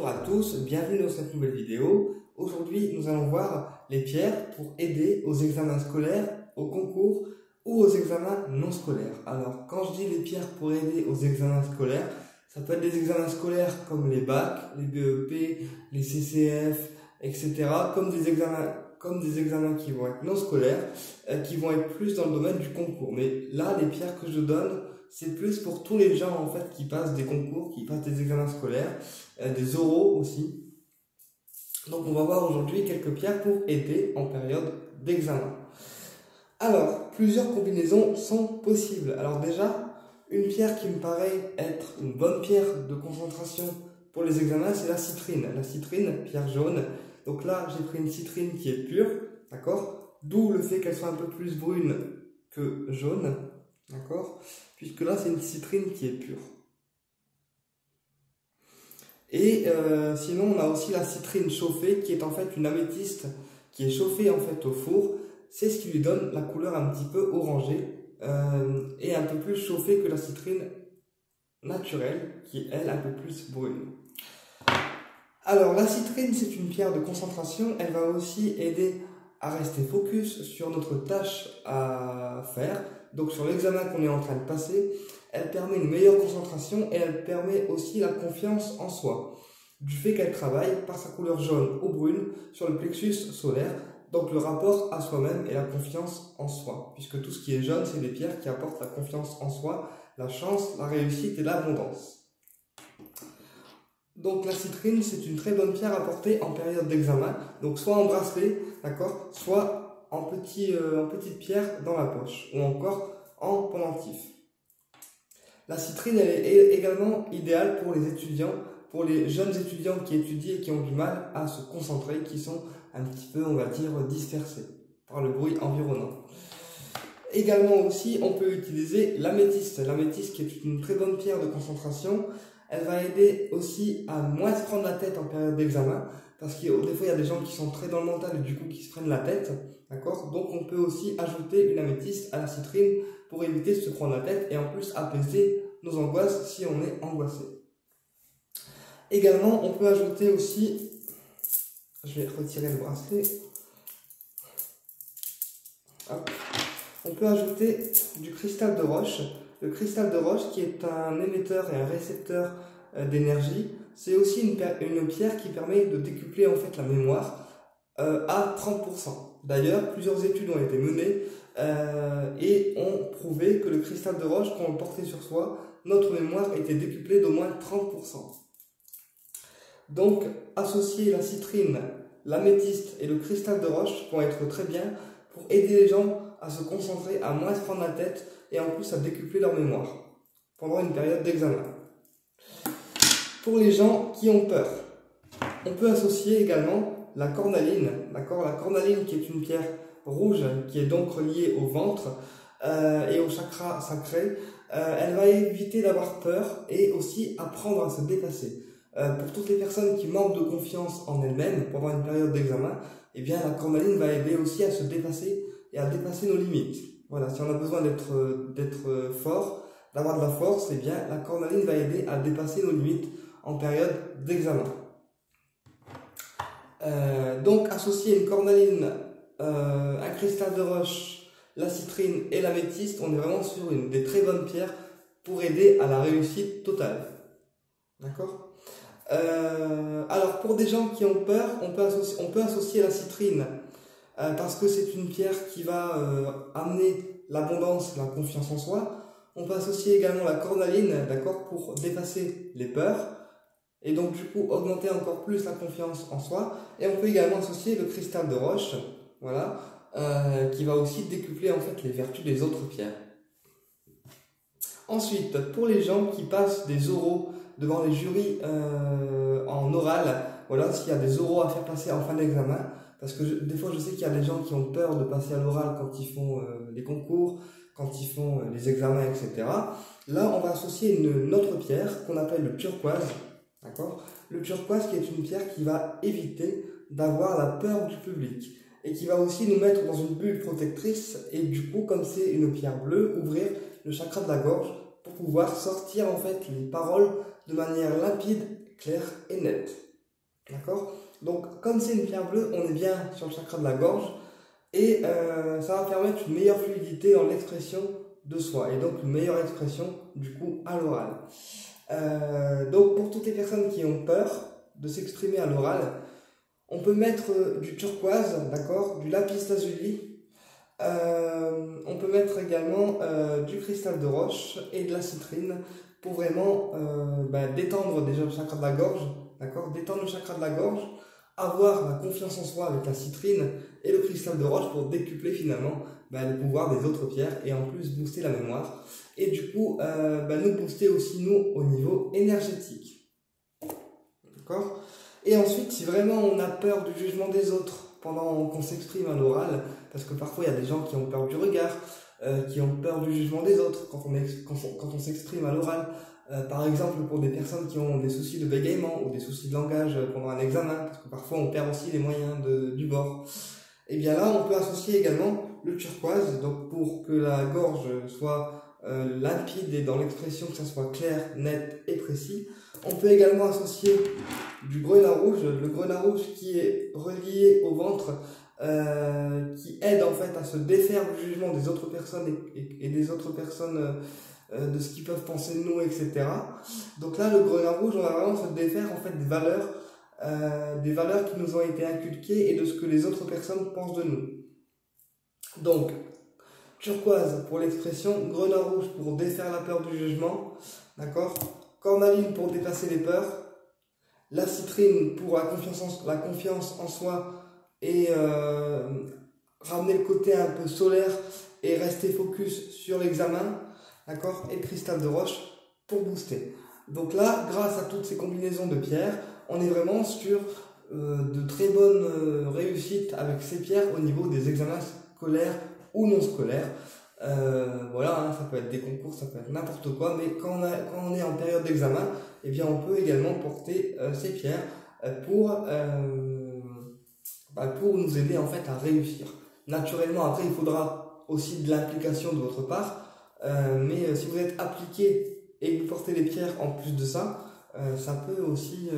Bonjour à tous, bienvenue dans cette nouvelle vidéo. Aujourd'hui, nous allons voir les pierres pour aider aux examens scolaires, aux concours ou aux examens non scolaires. Alors, quand je dis les pierres pour aider aux examens scolaires, ça peut être des examens scolaires comme les bacs, les BEP, les CCF, etc. Comme des examens qui vont être non scolaires, qui vont être plus dans le domaine du concours. Mais là, les pierres que je donne, c'est plus pour tous les gens en fait qui passent des concours, qui passent des examens scolaires, des oraux aussi. Donc on va voir aujourd'hui quelques pierres pour aider en période d'examen. Alors, plusieurs combinaisons sont possibles. Alors déjà, une pierre qui me paraît être une bonne pierre de concentration pour les examens, c'est la citrine. La citrine, pierre jaune. Donc là, j'ai pris une citrine qui est pure, d'accord? D'où le fait qu'elle soit un peu plus brune que jaune, d'accord? Puisque là, c'est une citrine qui est pure. Et sinon, on a aussi la citrine chauffée, qui est en fait une améthyste qui est chauffée en fait au four. C'est ce qui lui donne la couleur un petit peu orangée et un peu plus chauffée que la citrine naturelle, qui est elle un peu plus brune. Alors, la citrine, c'est une pierre de concentration. Elle va aussi aider à rester focus sur notre tâche à faire, donc sur l'examen qu'on est en train de passer. Elle permet une meilleure concentration et elle permet aussi la confiance en soi, du fait qu'elle travaille par sa couleur jaune ou brune sur le plexus solaire, donc le rapport à soi-même et la confiance en soi, puisque tout ce qui est jaune, c'est des pierres qui apportent la confiance en soi, la chance, la réussite et l'abondance. Donc la citrine, c'est une très bonne pierre à porter en période d'examen, donc soit en bracelet, d'accord, soit en petite pierre dans la poche, ou encore en pendentif. La citrine, elle est également idéale pour les étudiants, pour les jeunes étudiants qui étudient et qui ont du mal à se concentrer, qui sont un petit peu, on va dire, dispersés par le bruit environnant. Également aussi, on peut utiliser l'améthyste. L'améthyste qui est une très bonne pierre de concentration. Elle va aider aussi à moins se prendre la tête en période d'examen, parce que des fois il y a des gens qui sont très dans le mental et du coup qui se prennent la tête, d'accord? Donc on peut aussi ajouter une améthyste à la citrine pour éviter de se prendre la tête et en plus apaiser nos angoisses si on est angoissé. Également, on peut ajouter aussi, je vais retirer le bracelet, hop. On peut ajouter du cristal de roche. Le cristal de roche qui est un émetteur et un récepteur d'énergie, c'est aussi une pierre qui permet de décupler en fait la mémoire à 30%. D'ailleurs, plusieurs études ont été menées et ont prouvé que le cristal de roche, quand on le portait sur soi, notre mémoire était décuplée d'au moins 30%. Donc, associer la citrine, l'améthyste et le cristal de roche vont être très bien pour aider les gens à se concentrer, à moins se prendre la tête et en plus à décupler leur mémoire pendant une période d'examen. Pour les gens qui ont peur, on peut associer également la cornaline, d'accord? La cornaline qui est une pierre rouge qui est donc reliée au ventre et au chakra sacré. Elle va éviter d'avoir peur et aussi apprendre à se dépasser. Pour toutes les personnes qui manquent de confiance en elles-mêmes pendant une période d'examen, eh bien la cornaline va aider aussi à se dépasser et à dépasser nos limites. Voilà, si on a besoin d'être fort, d'avoir de la force, eh bien la cornaline va aider à dépasser nos limites en période d'examen. Donc associer une cornaline, un cristal de roche, la citrine et l'améthyste, on est vraiment sur une des très bonnes pierres pour aider à la réussite totale. D'accord? Alors pour des gens qui ont peur, on peut associer la citrine parce que c'est une pierre qui va amener l'abondance, la confiance en soi. On peut associer également la cornaline, d'accord, pour dépasser les peurs et donc du coup augmenter encore plus la confiance en soi. Et on peut également associer le cristal de roche, voilà, qui va aussi décupler en fait les vertus des autres pierres. Ensuite, pour les gens qui passent des oraux devant les jurys en oral, voilà, s'il y a des oraux à faire passer en fin d'examen, parce que des fois je sais qu'il y a des gens qui ont peur de passer à l'oral quand ils font les concours, quand ils font les examens, etc. Là, on va associer une autre pierre qu'on appelle le turquoise, d'accord? Le turquoise qui est une pierre qui va éviter d'avoir la peur du public et qui va aussi nous mettre dans une bulle protectrice et du coup, comme c'est une pierre bleue, ouvrir le chakra de la gorge pour pouvoir sortir en fait les paroles de manière limpide, claire et nette. D'accord? Donc, comme c'est une pierre bleue, on est bien sur le chakra de la gorge et ça va permettre une meilleure fluidité dans l'expression de soi et donc une meilleure expression du coup à l'oral. Donc, pour toutes les personnes qui ont peur de s'exprimer à l'oral, on peut mettre du turquoise, d'accord, du lapis lazuli. On peut mettre également du cristal de roche et de la citrine pour vraiment détendre déjà le chakra de la gorge, d'accord, détendre le chakra de la gorge, avoir la confiance en soi avec la citrine et le cristal de roche pour décupler finalement le pouvoir des autres pierres et en plus booster la mémoire et du coup nous booster aussi nous au niveau énergétique, d'accord. Et ensuite, si vraiment on a peur du jugement des autres pendant qu'on s'exprime à l'oral, parce que parfois il y a des gens qui ont peur du regard, qui ont peur du jugement des autres quand on s'exprime à l'oral, par exemple pour des personnes qui ont des soucis de bégaiement ou des soucis de langage pendant un examen, parce que parfois on perd aussi les moyens du bord, et bien là on peut associer également le turquoise, donc pour que la gorge soit limpide et dans l'expression que ça soit clair, net et précis. On peut également associer du grenat rouge, le grenat rouge qui est relié au ventre, qui aide en fait à se défaire du jugement des autres personnes et des autres personnes de ce qu'ils peuvent penser de nous, etc. Donc là, le grenat rouge, on va vraiment se défaire en fait des valeurs qui nous ont été inculquées et de ce que les autres personnes pensent de nous. Donc, turquoise pour l'expression, grenat rouge pour défaire la peur du jugement, d'accord, cornaline pour dépasser les peurs, la citrine pour la confiance en soi et ramener le côté un peu solaire et rester focus sur l'examen, d'accord, et le cristal de roche pour booster. Donc là, grâce à toutes ces combinaisons de pierres, on est vraiment sur de très bonnes réussites avec ces pierres au niveau des examens scolaires ou non scolaires. Voilà, hein, ça peut être des concours, ça peut être n'importe quoi, mais quand on est en période d'examen, eh bien on peut également porter ces pierres pour nous aider en fait à réussir. Naturellement, après, il faudra aussi de l'implication de votre part, mais si vous êtes appliqué et que vous portez les pierres en plus de ça, ça peut aussi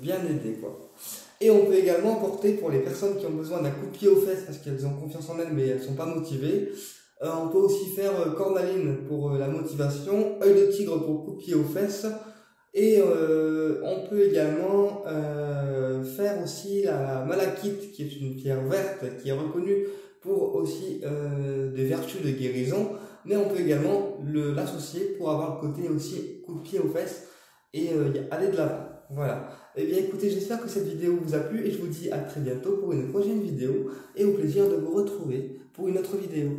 bien aider, quoi. Et on peut également porter pour les personnes qui ont besoin d'un coup de pied aux fesses parce qu'elles ont confiance en elles mais elles ne sont pas motivées. On peut aussi faire cornaline pour la motivation, œil de tigre pour coup de pied aux fesses. Et on peut également faire aussi la malachite qui est une pierre verte qui est reconnue pour aussi des vertus de guérison. Mais on peut également l'associer pour avoir le côté aussi coup de pied aux fesses et aller de l'avant. Voilà. Eh bien écoutez, j'espère que cette vidéo vous a plu et je vous dis à très bientôt pour une prochaine vidéo et au plaisir de vous retrouver pour une autre vidéo.